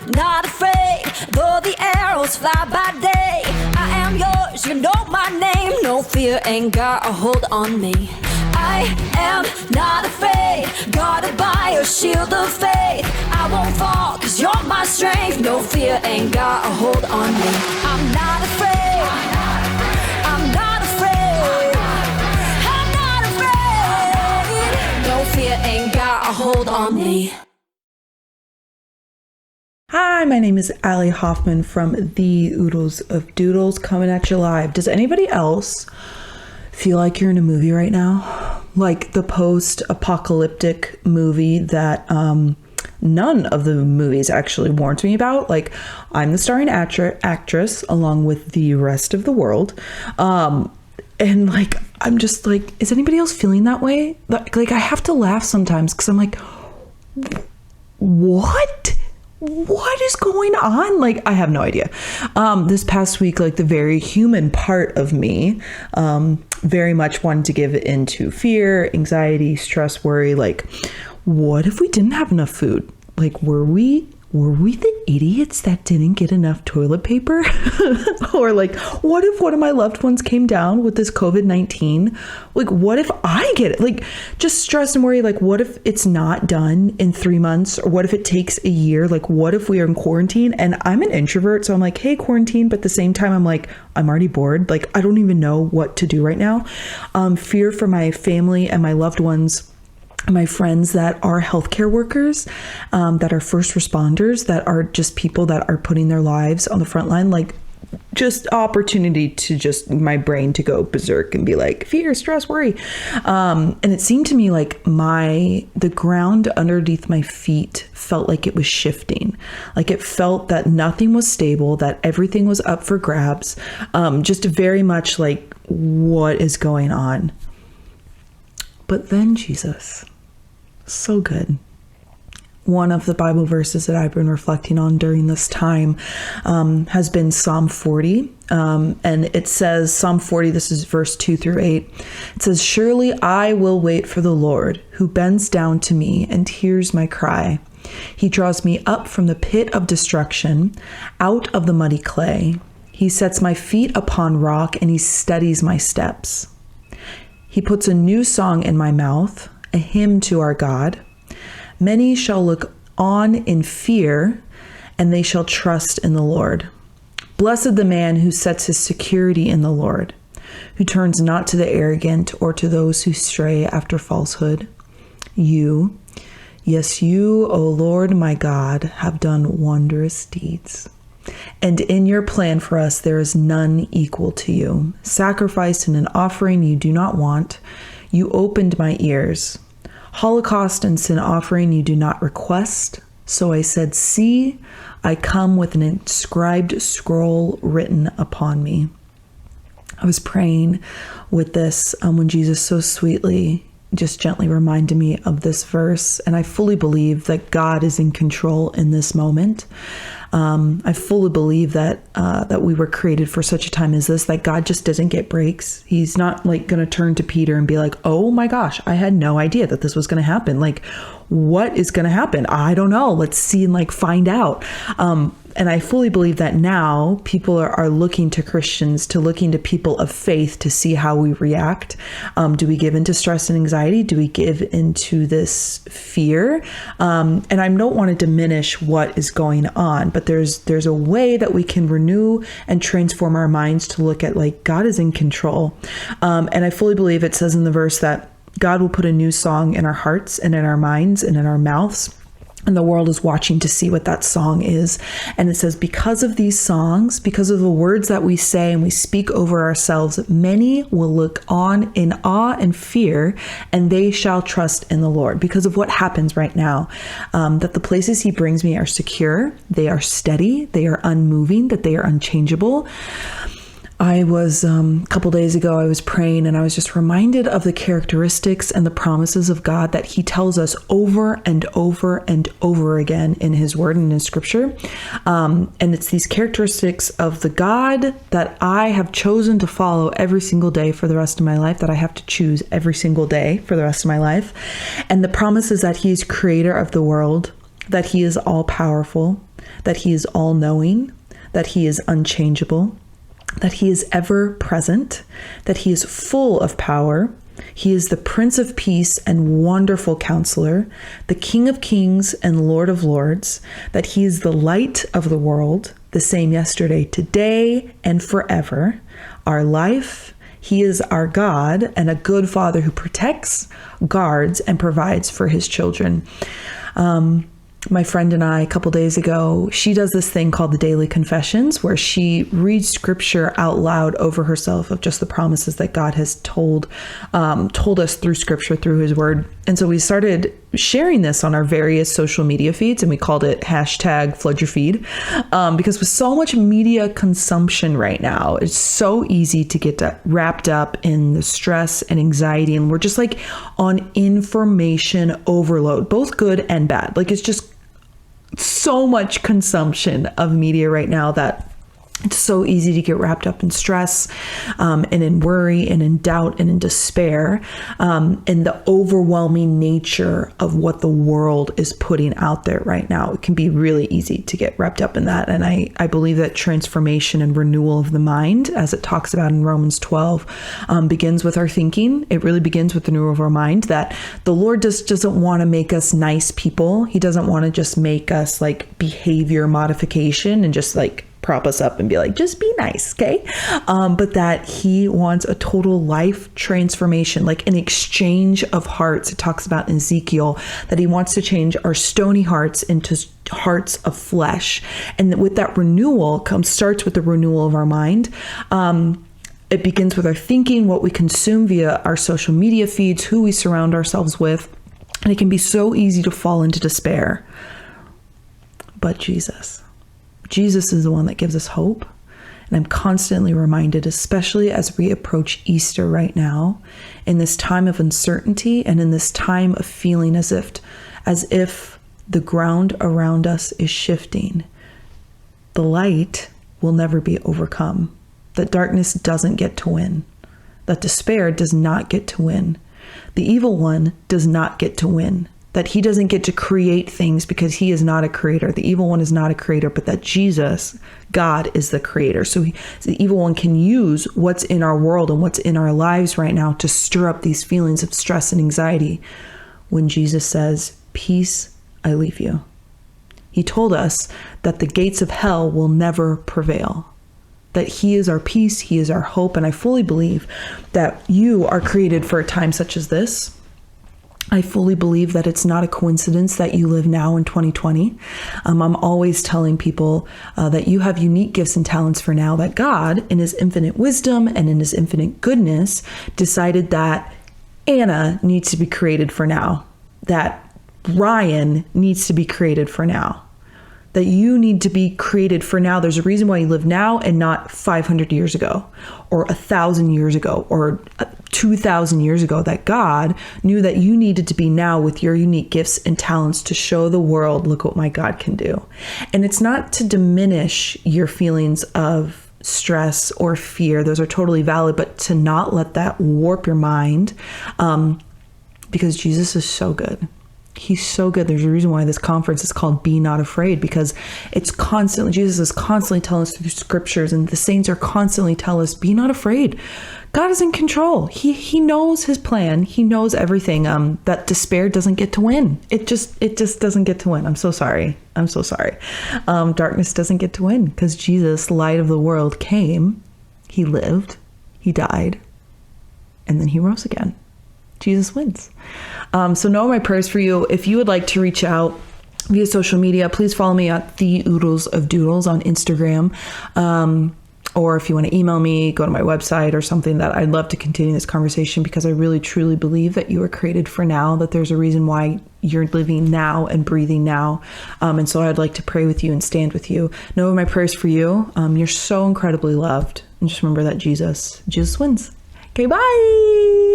not afraid, though the arrows fly by day. I am yours, you know my name. No fear ain't got a hold on me. I am not afraid, guarded by your shield of faith. I won't fall, cause you're my strength. No fear ain't got a hold on me. I'm not afraid, I'm not afraid, I'm not afraid. No fear ain't got a hold on me. Hi, my name is Ali Hoffman from the Oodles of Doodles, coming at you live. Does anybody else feel like you're in a movie right now? Like the post-apocalyptic movie that none of the movies actually warned me about. Like, I'm the starring actress along with the rest of the world. And like, I'm just like, is anybody else feeling that way? Like I have to laugh sometimes because I'm like, what is going on? Like, I have no idea. This past week, like the very human part of me, very much wanted to give into fear, anxiety, stress, worry. Like, what if we didn't have enough food? Like, were we the idiots that didn't get enough toilet paper? Or like, what if one of my loved ones came down with this COVID-19? Like, what if I get it? Like, just stress and worry. Like, what if it's not done in 3 months? Or what if it takes a year? Like, what if we are in quarantine? And I'm an introvert, so I'm like, hey, quarantine. But at the same time, I'm like, I'm already bored. Like, I don't even know what to do right now. Fear for my family and my loved ones, my friends that are healthcare workers, that are first responders, that are just people that are putting their lives on the front line. Like, just opportunity to just my brain to go berserk and be like, fear, stress, worry. And it seemed to me like the ground underneath my feet felt like it was shifting. Like, it felt that nothing was stable, that everything was up for grabs. Just very much like, what is going on? But then Jesus, so good. One of the Bible verses that I've been reflecting on during this time has been Psalm 40. And it says, Psalm 40, this is verse 2-8. It says, surely I will wait for the Lord, who bends down to me and hears my cry. He draws me up from the pit of destruction, out of the muddy clay. He sets my feet upon rock and he steadies my steps. He puts a new song in my mouth, a hymn to our God. Many shall look on in fear, and they shall trust in the Lord. Blessed the man who sets his security in the Lord, who turns not to the arrogant or to those who stray after falsehood. You, yes, you, O Lord my God, have done wondrous deeds. And in your plan for us, there is none equal to you. Sacrifice and an offering you do not want. You opened my ears. Holocaust and sin offering you do not request. So I said, see, I come with an inscribed scroll written upon me. I was praying with this when Jesus so sweetly just gently reminded me of this verse. And I fully believe that God is in control in this moment. I fully believe that we were created for such a time as this, that God just doesn't get breaks. He's not like going to turn to Peter and be like, oh my gosh, I had no idea that this was going to happen. Like, what is going to happen? I don't know. Let's see and like find out. And I fully believe that now people are looking to Christians, to looking to people of faith to see how we react. Do we give into stress and anxiety? Do we give into this fear? And I don't want to diminish what is going on, but there's a way that we can renew and transform our minds to look at like God is in control. And I fully believe it says in the verse that God will put a new song in our hearts and in our minds and in our mouths. And the world is watching to see what that song is. And it says, because of these songs, because of the words that we say and we speak over ourselves, many will look on in awe and fear, and they shall trust in the Lord. Because of what happens right now, that the places he brings me are secure, they are steady, they are unmoving, that they are unchangeable. I was, a couple days ago, I was praying and I was just reminded of the characteristics and the promises of God that he tells us over and over and over again in his word and in scripture. And it's these characteristics of the God that I have chosen to follow every single day for the rest of my life, that I have to choose every single day for the rest of my life. And the promises that he's creator of the world, that he is all powerful, that he is all knowing, that he is unchangeable, that he is ever present, that he is full of power. He is the Prince of Peace and wonderful counselor, the King of Kings and Lord of Lords, that he is the light of the world, the same yesterday, today, and forever. Our life, he is our God and a good father who protects, guards, and provides for his children. My friend and I, a couple days ago, she does this thing called the Daily Confessions, where she reads scripture out loud over herself of just the promises that God has told us through scripture, through his word. And so we started sharing this on our various social media feeds, and we called it #FloodYourFeed, because with so much media consumption right now, it's so easy to get wrapped up in the stress and anxiety. And we're just like on information overload, both good and bad. Like it's just so much consumption of media right now that it's so easy to get wrapped up in stress, and in worry and in doubt and in despair, and the overwhelming nature of what the world is putting out there right now. It can be really easy to get wrapped up in that. And I believe that transformation and renewal of the mind, as it talks about in Romans 12, begins with our thinking. It really begins with the renewal of our mind, that the Lord just doesn't want to make us nice people. He doesn't want to just make us like behavior modification and just like prop us up and be like, just be nice, okay? But that he wants a total life transformation, like an exchange of hearts. It talks about in Ezekiel that he wants to change our stony hearts into hearts of flesh. And with that renewal starts with the renewal of our mind. It begins with our thinking, what we consume via our social media feeds, who we surround ourselves with. And it can be so easy to fall into despair. But Jesus is the one that gives us hope. And I'm constantly reminded, especially as we approach Easter right now, in this time of uncertainty and in this time of feeling as if the ground around us is shifting, the light will never be overcome. That darkness doesn't get to win. That despair does not get to win. The evil one does not get to win. That he doesn't get to create things because he is not a creator. The evil one is not a creator, but that Jesus, God, is the creator. So the evil one can use what's in our world and what's in our lives right now to stir up these feelings of stress and anxiety. When Jesus says, "Peace, I leave you." He told us that the gates of hell will never prevail. That he is our peace, he is our hope. And I fully believe that you are created for a time such as this. I fully believe that it's not a coincidence that you live now in 2020. I'm always telling people that you have unique gifts and talents for now, that God, in his infinite wisdom and in his infinite goodness, decided that Anna needs to be created for now, that Ryan needs to be created for now, that you need to be created for now. There's a reason why you live now and not 500 years ago or 1,000 years ago or 2,000 years ago, that God knew that you needed to be now with your unique gifts and talents to show the world, look what my God can do. And it's not to diminish your feelings of stress or fear. Those are totally valid, but to not let that warp your mind, because Jesus is so good. He's so good. There's a reason why this conference is called Be Not Afraid, because it's constantly, Jesus is constantly telling us through scriptures, and the saints are constantly telling us, be not afraid. God is in control. He knows his plan. He knows everything. That despair doesn't get to win. It just doesn't get to win. I'm so sorry. Darkness doesn't get to win, because Jesus, light of the world, came, he lived, he died, and then he rose again. Jesus wins. So know my prayers for you. If you would like to reach out via social media, please follow me at The Oodles of Doodles on Instagram. Or if you want to email me, go to my website or something. That I'd love to continue this conversation, because I really truly believe that you are created for now, that there's a reason why you're living now and breathing now. And so I'd like to pray with you and stand with you. Know my prayers for you. You're so incredibly loved. And just remember that Jesus wins. Okay, bye.